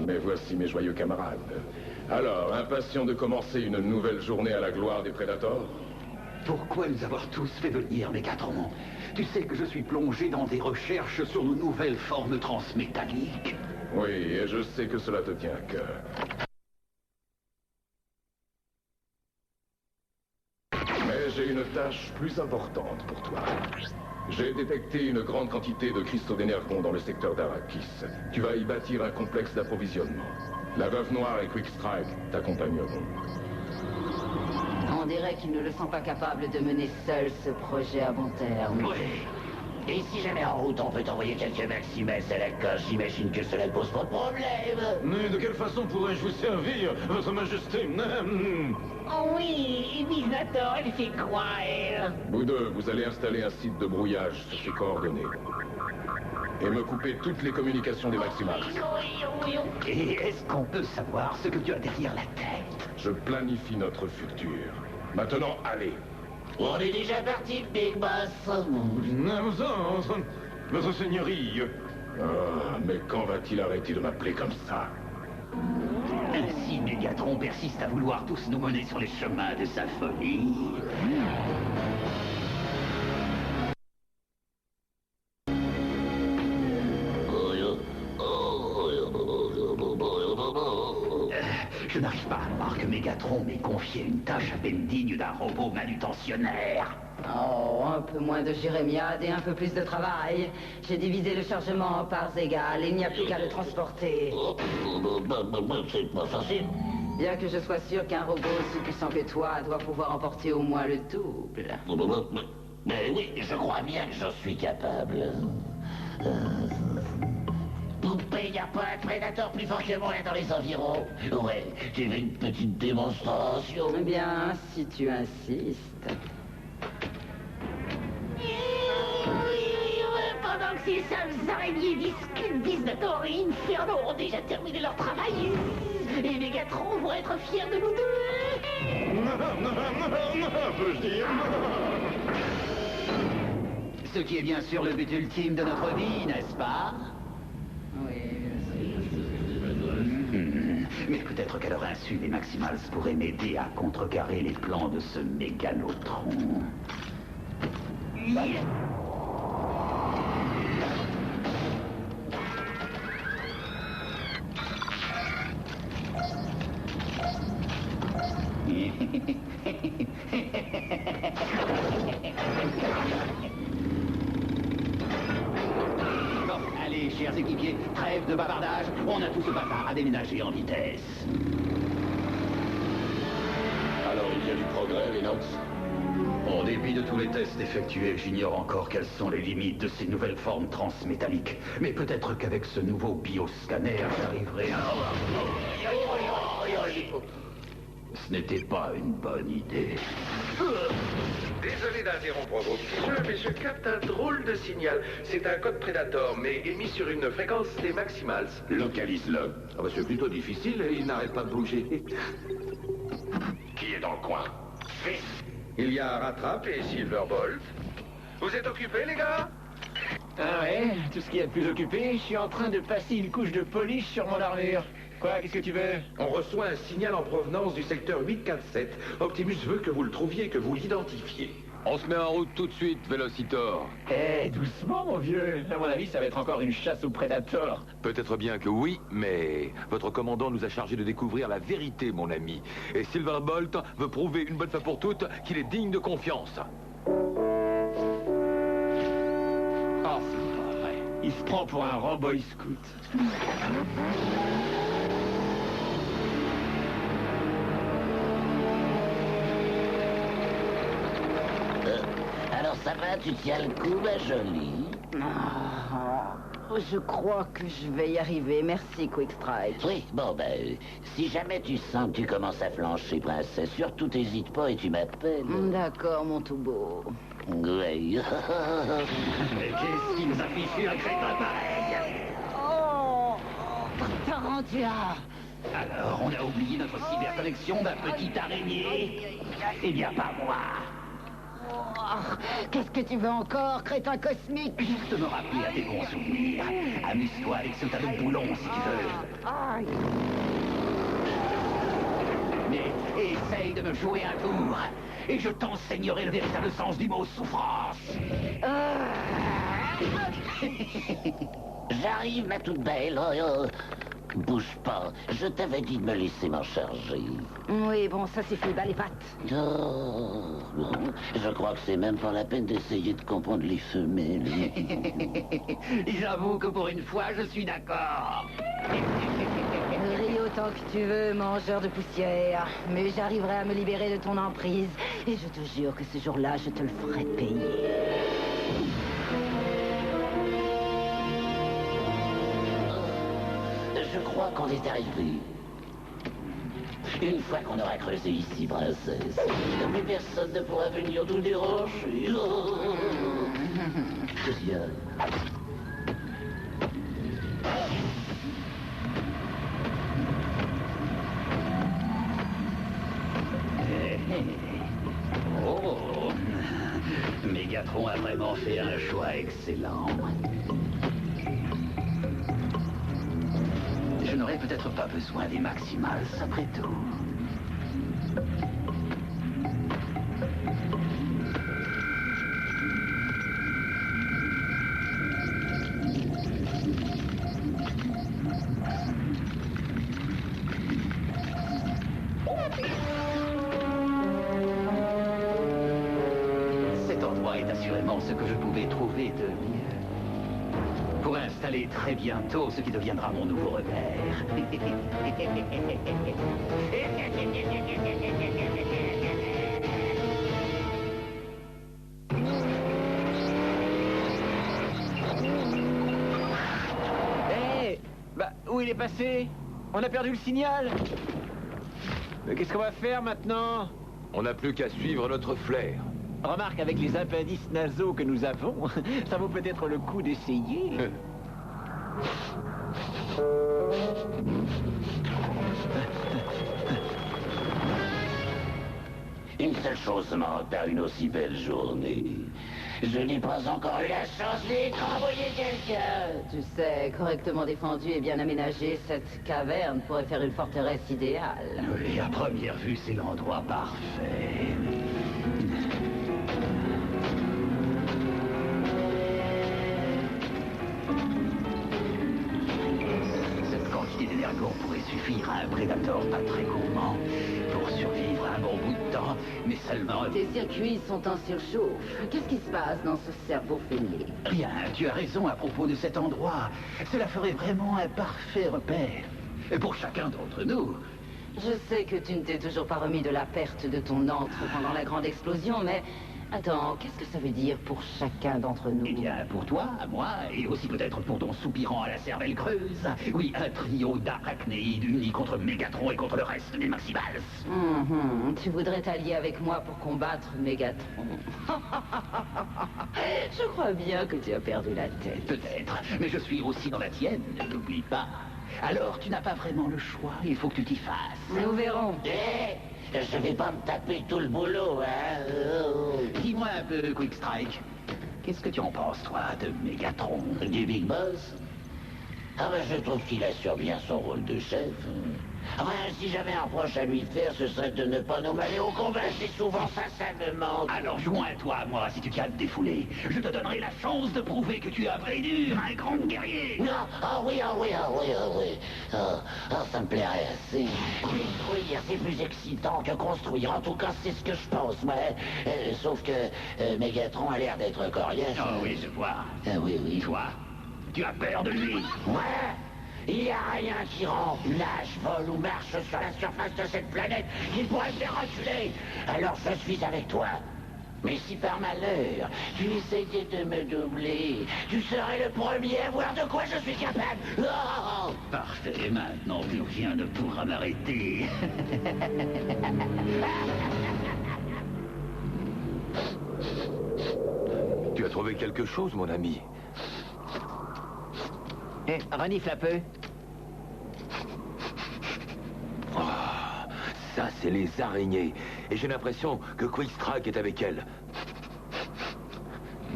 Mais voici mes joyeux camarades. Alors, impatient de commencer une nouvelle journée à la gloire des Prédators? Pourquoi nous avoir tous fait venir, Mégatron? Tu sais que je suis plongé dans des recherches sur nos nouvelles formes transmétalliques. Oui, et je sais que cela te tient à cœur. Mais j'ai une tâche plus importante pour toi. J'ai détecté une grande quantité de cristaux d'énergon dans le secteur d'Arrakis. Tu vas y bâtir un complexe d'approvisionnement. La Veuve Noire et Quickstrike t'accompagneront. On dirait qu'ils ne le sont pas capables de mener seuls ce projet à bon terme. Oui. Et si jamais en route on peut envoyer quelques Maximes à la coche, j'imagine que cela ne pose pas de problème. Mais de quelle façon pourrais-je vous servir, Votre Majesté? Oh oui, Emisator, elle fait quoi, elle? Vous deux, vous allez installer un site de brouillage sur ces coordonnées. Et me couper toutes les communications des Maximals. Et est-ce qu'on peut savoir ce que tu as derrière la tête? Je planifie notre futur. Maintenant, allez. On est déjà parti, Big Boss. Votre Seigneurie. Ah, mais quand va-t-il arrêter de m'appeler comme ça? Ainsi, Mégatron persiste à vouloir tous nous mener sur les chemins de sa folie. Je n'arrive pas à croire que Mégatron m'ait confié une tâche à peine digne d'un robot manutentionnaire. Oh, un peu moins de jérémiade et un peu plus de travail. J'ai divisé le chargement en parts égales. Il n'y a plus qu'à le transporter. C'est pas facile. Bien que je sois sûr qu'un robot aussi puissant que toi doit pouvoir emporter au moins le double. Mais oui, je crois bien que j'en suis capable. Poupée, y a pas un prédateur plus fort que moi là dans les environs. Ouais, tu veux une petite démonstration? Eh bien, si tu insistes. Pendant que ces sales araignées discutent, Disnator et Inferno ont déjà terminé leur travail. Et Mégatron vont être fiers de nous deux. Peux-je dire? Ce qui est bien sûr le but ultime de notre vie, n'est-ce pas? Mais peut-être qu'à leur insu, les Maximals pourraient m'aider à contrecarrer les plans de ce mégalotron. Bon, allez, chers équipiers, trêve de bavardage, on a tout ce bazar à déménager en vitesse. Alors, il y a du progrès, Lennox? En dépit de tous les tests effectués, j'ignore encore quelles sont les limites de ces nouvelles formes transmétalliques. Mais peut-être qu'avec ce nouveau bioscanner, j'arriverai à... Ce n'était pas une bonne idée. Désolé d'interrompre vos petits jeux, mais je capte un drôle de signal. C'est un code Predator, mais émis sur une fréquence des Maximals. Localise-le. Ah bah c'est plutôt difficile et il n'arrête pas de bouger. Qui est dans le coin? Il y a Rattrap et Silverbolt. Vous êtes occupés, les gars? Ah ouais, tout ce qui est de plus occupé, je suis en train de passer une couche de polish sur mon armure. Quoi, qu'est-ce que tu veux? On reçoit un signal en provenance du secteur 847. Optimus veut que vous le trouviez, que vous l'identifiez. On se met en route tout de suite, Vélocitor. Eh, doucement, mon vieux. À mon avis, ça va être encore une chasse aux prédateurs. Peut-être bien que oui, mais votre commandant nous a chargé de découvrir la vérité, mon ami. Et Silverbolt veut prouver une bonne fois pour toutes qu'il est digne de confiance. Oh, c'est pas vrai. Il se prend pour un Boy Scout. Alors ça va, tu tiens le coup, ma jolie? Ah, je crois que je vais y arriver. Merci, Quickstrike. Oui, bon ben, si jamais tu sens que tu commences à flancher, princesse, surtout t'hésites pas et tu m'appelles. D'accord, mon tout beau. Oui. Mais qu'est-ce qui nous a fichu un crétin pareil? Oh, Tarantula. Alors, on a oublié notre cyberconnexion d'un petit araignée? Eh bien, pas moi. Qu'est-ce que tu veux encore, crétin cosmique? Juste me rappeler à tes bons souvenirs. Amuse-toi avec ce tas de boulons, si tu veux. Aïe. Mais essaye de me jouer un tour, et je t'enseignerai le véritable sens du mot souffrance. J'arrive, ma toute belle. Bouge pas. Je t'avais dit de me laisser m'en charger. Oui, bon, ça suffit, bas les pattes. Oh, bon. Je crois que c'est même pas la peine d'essayer de comprendre les femelles. J'avoue que pour une fois, je suis d'accord. Ris autant que tu veux, mangeur de poussière. Mais j'arriverai à me libérer de ton emprise. Et je te jure que ce jour-là, je te le ferai payer. Je crois qu'on est arrivé. Une fois qu'on aura creusé ici, princesse, plus personne ne pourra venir nous déranger. Qu'est-ce qu'il y a? Oh, Mégatron a vraiment fait un choix excellent. Je n'aurais peut-être pas besoin des Maximals, après tout. Cet endroit est assurément ce que je pouvais trouver de mieux. Pour installer très bientôt ce qui deviendra mon nouveau repère. Hé Bah, où il est passé? On a perdu le signal. Mais qu'est-ce qu'on va faire maintenant? On n'a plus qu'à suivre notre flair. Remarque, avec les appendices nasaux que nous avons, ça vaut peut-être le coup d'essayer. Une seule chose manque à une aussi belle journée. Je n'ai pas encore eu la chance d'écrabouiller quelqu'un. Tu sais, correctement défendue et bien aménagée, cette caverne pourrait faire une forteresse idéale. Oui, à première vue, c'est l'endroit parfait. Cette quantité d'énergie pourrait suffire à un prédateur pas très gourmand pour survivre un bon bout de temps, mais seulement... Tes circuits sont en surchauffe. Qu'est-ce qui se passe dans ce cerveau fêlé? Rien, tu as raison à propos de cet endroit. Cela ferait vraiment un parfait repère. Et pour chacun d'entre nous. Je sais que tu ne t'es toujours pas remis de la perte de ton antre pendant la grande explosion, mais... Attends, qu'est-ce que ça veut dire pour chacun d'entre nous? Eh bien, pour toi, moi, et aussi peut-être pour ton soupirant à la cervelle creuse. Oui, un trio d'arachnéides unis contre Mégatron et contre le reste des Maximals. Tu voudrais t'allier avec moi pour combattre Mégatron. Je crois bien que tu as perdu la tête. Peut-être, mais je suis aussi dans la tienne, ne l'oublie pas. Alors, tu n'as pas vraiment le choix, il faut que tu t'y fasses. Nous verrons. Je vais pas me taper tout le boulot, hein. Dis-moi un peu, Quick Strike. Qu'est-ce que tu en penses, toi, de Mégatron? Du Big Boss? Ah ben, je trouve qu'il assure bien son rôle de chef. Enfin, si j'avais un reproche à lui faire, ce serait de ne pas nous mêler au combat. C'est souvent ça me manque. Alors joins-toi à moi si tu tiens à te défouler. Je te donnerai la chance de prouver que tu es un vrai dur, un grand guerrier. Non, ah oui. Ça me plairait assez. Détruire, c'est plus excitant que construire. En tout cas, c'est ce que je pense, ouais. Sauf que Mégatron a l'air d'être coriace. Oh oui, je vois. Ah oui. Toi, tu as peur de lui? Ouais. Il n'y a rien qui rampe, nage, vole ou marche sur la surface de cette planète qui pourrait me faire reculer. Alors je suis avec toi. Mais si par malheur, tu essayais de me doubler, tu serais le premier à voir de quoi je suis capable. Oh! Parfait, maintenant plus rien ne pourra m'arrêter. Tu as trouvé quelque chose, mon ami? Renifle un peu. Oh, ça, c'est les araignées. Et j'ai l'impression que Quick Strike est avec elles.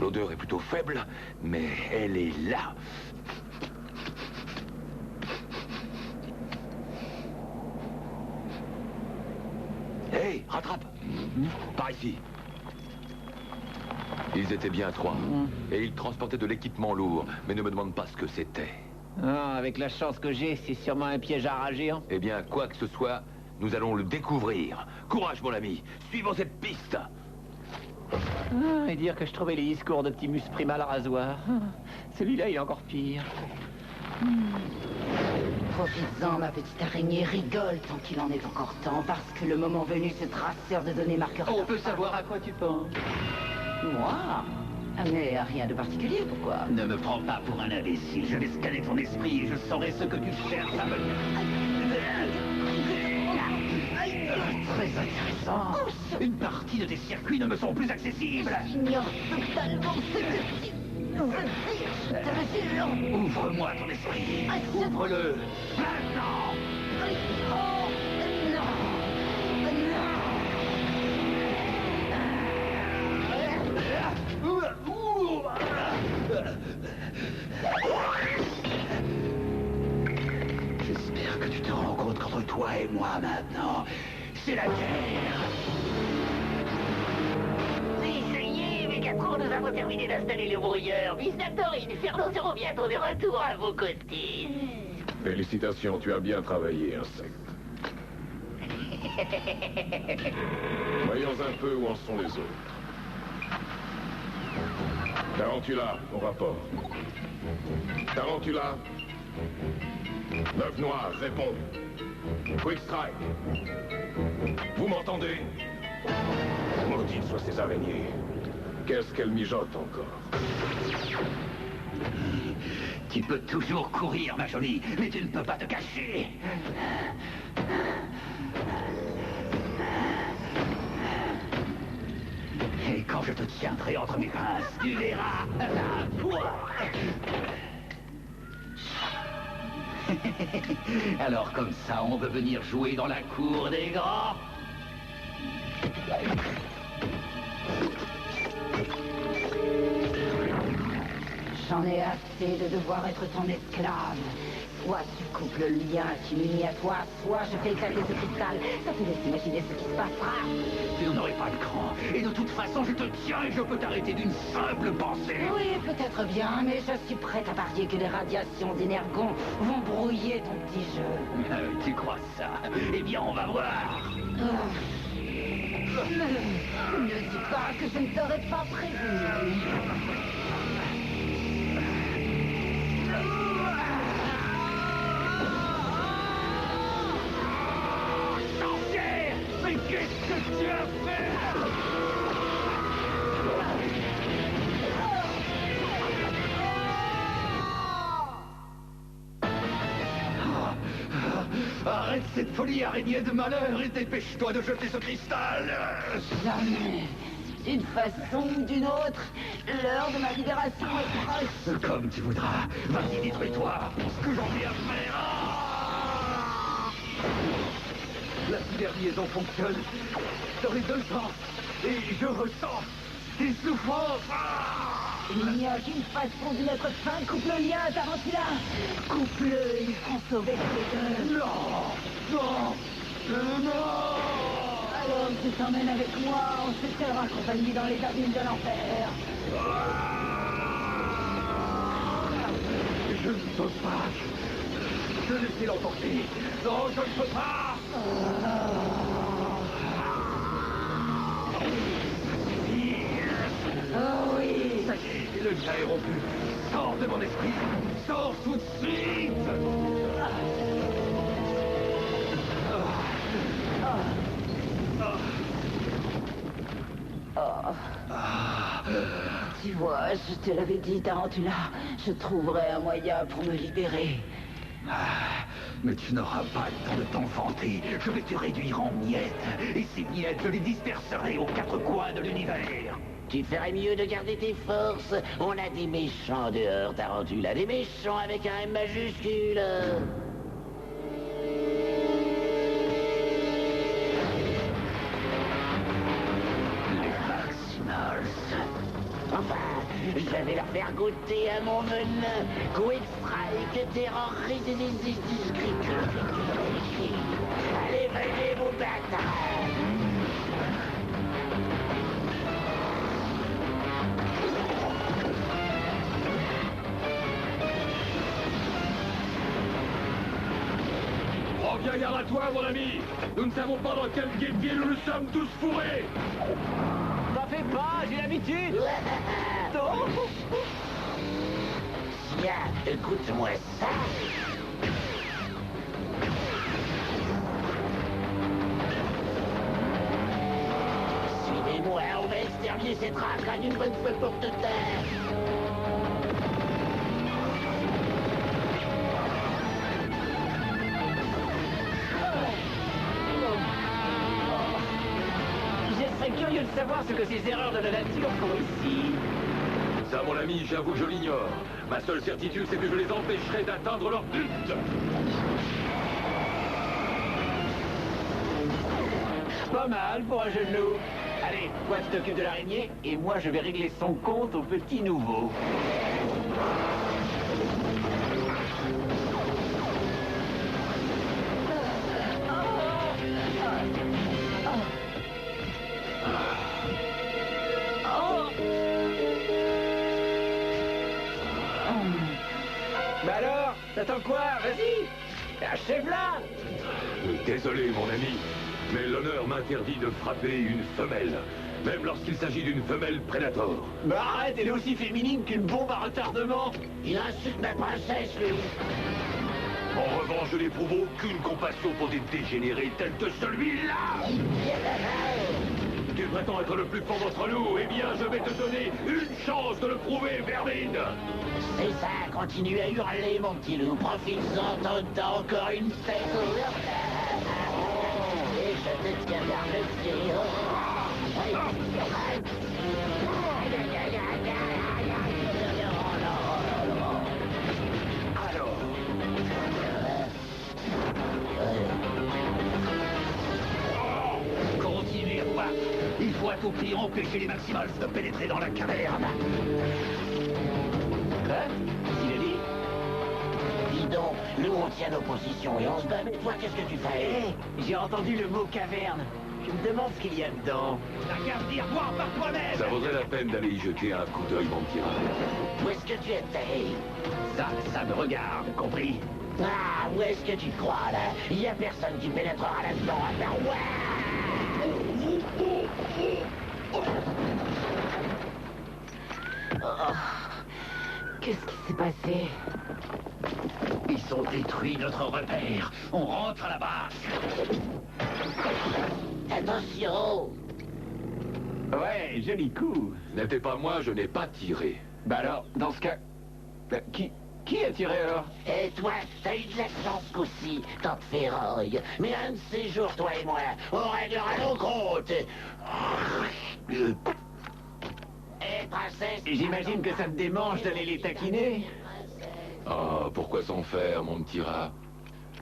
L'odeur est plutôt faible, mais elle est là. Hé, rattrape! Par ici. Ils étaient bien 3. Et ils transportaient de l'équipement lourd, mais ne me demande pas ce que c'était. Ah, avec la chance que j'ai, c'est sûrement un piège à rats géant. Eh bien, quoi que ce soit, nous allons le découvrir. Courage, mon ami. Suivons cette piste. Et dire que je trouvais les discours d'Optimus Prime à la rasoir. Celui-là, il est encore pire. Profites-en, ma petite araignée, rigole tant qu'il en est encore temps, parce que le moment venu, ce traceur de données marquera... On peut savoir à quoi tu penses? Moi? Mais rien de particulier, pourquoi? Ne me prends pas pour un imbécile. Je vais scanner ton esprit et je saurai ce que tu cherches à me dire. Très intéressant. Une partie de tes circuits ne me sont plus accessibles. J'ignore totalement ce que tu veux dire, je te le jure. Ouvre-moi ton esprit. Ouvre-le. Maintenant. Oh, non. J'espère que tu te rends compte qu'entre toi et moi maintenant, c'est la guerre. Oui, ça y est, Megatron, nous avons terminé d'installer le brouilleur. Visnator et Inferno seront bientôt de retour à vos côtés. Félicitations, tu as bien travaillé, insecte. Voyons un peu où en sont les autres. Tarantula, au rapport. Tarantula. 9 noirs, réponds. Quick Strike. Vous m'entendez? Maudites soient ces araignées. Qu'est-ce qu'elles mijotent encore? Tu peux toujours courir, ma jolie, mais tu ne peux pas te cacher. Et quand je te tiendrai entre mes pinces, tu verras la poire. Alors comme ça, on veut venir jouer dans la cour des grands? J'en ai assez de devoir être ton esclave. Soit tu coupes le lien qui m'unit à toi, soit je fais éclater ce cristal. Ça te laisse imaginer ce qui se passera. Tu n'en aurais pas de cran. Et de toute façon, je te tiens et je peux t'arrêter d'une simple pensée. Oui, peut-être bien, mais je suis prête à parier que les radiations d'Énergon vont brouiller ton petit jeu. Tu crois ça? Eh bien, on va voir. Ne dis pas que je ne t'aurais pas prévenu. Mais qu'est-ce que tu as fait? Arrête cette folie, araignée de malheur, et dépêche-toi de jeter ce cristal. Jamais. D'une façon ou d'une autre, l'heure de ma libération est proche. Comme tu voudras. Vas-y, détruis-toi. Ce que j'en ai à faire. La cyberliaison fonctionne dans les deux sens. Et je ressens des souffrances. Il n'y a qu'une façon d'y mettre fin. Coupe le lien, Tarantula. Coupe-le et ils feront sauver tous les deux. Non. Non. Non. Alors tu t'emmènes avec moi. On se sera accompagnés dans les abîmes de l'enfer. Je ne peux pas. Je laisser l'emporter. Non, je ne peux pas. Oh oui. Ça y est, le lien est rompu. Sors de mon esprit. Sors tout de suite. Tu vois, je te l'avais dit, Tarantula. Je trouverai un moyen pour me libérer. Mais tu n'auras pas le temps de t'en vanter. Je vais te réduire en miettes. Et ces miettes, je les disperserai aux quatre coins de l'univers. Tu ferais mieux de garder tes forces. On a des méchants dehors, Tarantula. Des méchants avec un M majuscule. Les Maximals. Enfin, Je vais leur faire goûter à mon venin. Quick Strike terrorise les Allez, venez vous battre. Reviens garde à toi, mon ami. Nous ne savons pas dans quel guet-pied nous sommes tous fourrés. T'en fais pas, j'ai l'habitude. Non. Tiens, écoute-moi ça. Suivez-moi, on va exterminer ces traces d'une bonne fois pour toutes. Je serais curieux de savoir ce que ces erreurs de la nature font ici. Ça, mon ami, j'avoue que je l'ignore. Ma seule certitude, c'est que je les empêcherai d'atteindre leur but. Pas mal pour un jeune loup. Allez, toi tu t'occupes de l'araignée, et moi je vais régler son compte au petit nouveau. Bah alors, t'attends quoi? Vas-y, achève-la. Désolé, mon ami, mais l'honneur m'interdit de frapper une femelle, même lorsqu'il s'agit d'une femelle prédator. Bah arrête, elle est aussi féminine qu'une bombe à retardement. Il insulte ma princesse, lui. En revanche, je n'éprouve aucune compassion pour des dégénérés tels que celui-là. Tu prétends être le plus fort d'entre nous, eh bien, je vais te donner une chance de le prouver, Vermine. C'est ça, continue à hurler, mon petit loup. Profite-en, t'as encore une tête. Et je te tiens vers le pied. Alors, Continuez, quoi. Il faut à tout prix empêcher les Maximals de pénétrer dans la caverne. Quoi? Il a dit? Dis donc, nous on tient nos positions et on se bat, mais toi qu'est-ce que tu fais? J'ai entendu le mot caverne. Je me demande ce qu'il y a dedans. T'as qu'à venir voir par toi-même. ça vaudrait la peine d'aller y jeter un coup d'œil, mon petit rat. Où est-ce que tu étais? Ça me regarde, compris? Ah, où est-ce que tu crois, là? Il y a personne qui pénétrera là-dedans à part moi. Qu'est-ce qui s'est passé? Ils ont détruit notre repère. On rentre à la base. Attention! Ouais, joli coup. Ce n'était pas moi, je n'ai pas tiré. Bah alors, dans ce cas... Qui a tiré alors? Et toi, t'as eu de la chance qu'aussi, tant de ferraille. Mais un de ces jours, toi et moi, on réglera nos comptes. Eh, princesse... J'imagine que ça te démange d'aller les taquiner. Ah, pourquoi s'en faire, mon petit rat?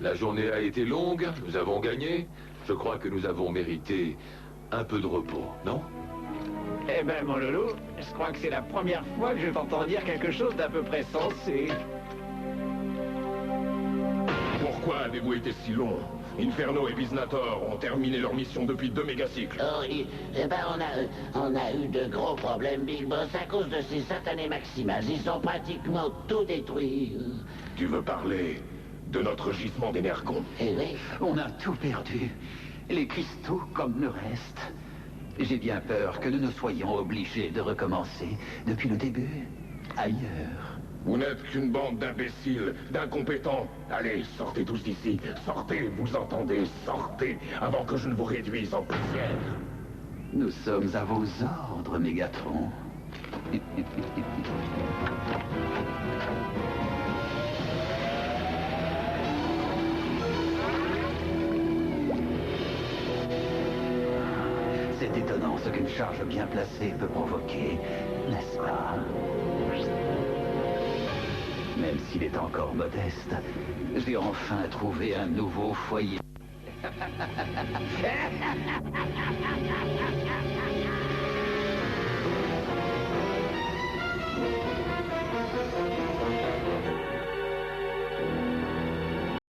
La journée a été longue, nous avons gagné. Je crois que nous avons mérité un peu de repos, non? Eh ben, mon loulou, je crois que c'est la première fois que je t'entends dire quelque chose d'à peu près sensé. Pourquoi avez-vous été si long? Inferno et Biznator ont terminé leur mission depuis 2 mégacycles. Oh, eh ben, on a eu de gros problèmes, Big Boss, à cause de ces satanés Maximals. Ils ont pratiquement tout détruit. Tu veux parler de notre gisement d'énergon? Eh oui. On a tout perdu. Les cristaux comme le reste. J'ai bien peur que nous ne soyons obligés de recommencer depuis le début, ailleurs. Vous n'êtes qu'une bande d'imbéciles, d'incompétents. Allez, sortez tous d'ici. Sortez, vous entendez? Sortez, avant que je ne vous réduise en poussière. Nous sommes à vos ordres, Mégatron. C'est étonnant ce qu'une charge bien placée peut provoquer, n'est-ce pas? Même s'il est encore modeste, j'ai enfin trouvé un nouveau foyer.